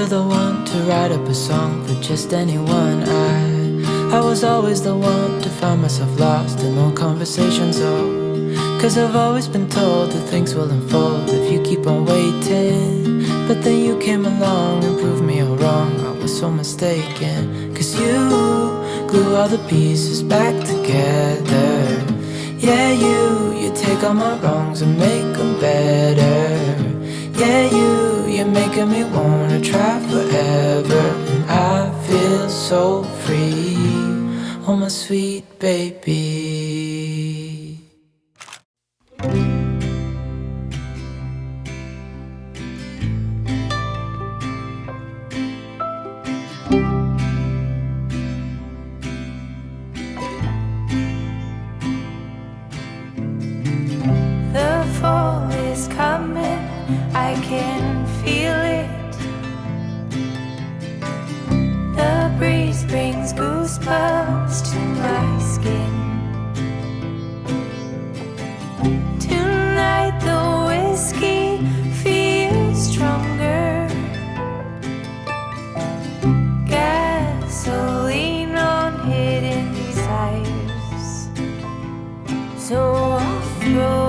never the one to write up a song for just anyone. I was always the one to find myself lost in long conversations, oh, 'cause I've always been told that things will unfold if you keep on waiting. But then you came along and proved me all wrong. I was so mistaken, 'cause you glue all the pieces back together. Yeah, you take all my wrongs and make them better. Yeah, you're making me wanna try forever. And I feel so free, oh my sweet baby. The fall is coming, I can feel it. The breeze brings goosebumps to my skin. Tonight the whiskey feels stronger. Gasoline on hidden desires. So I'll throw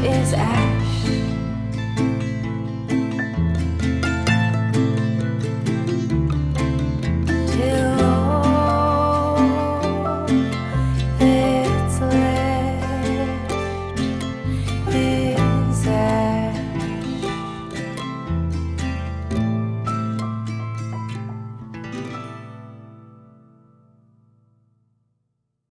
is ash.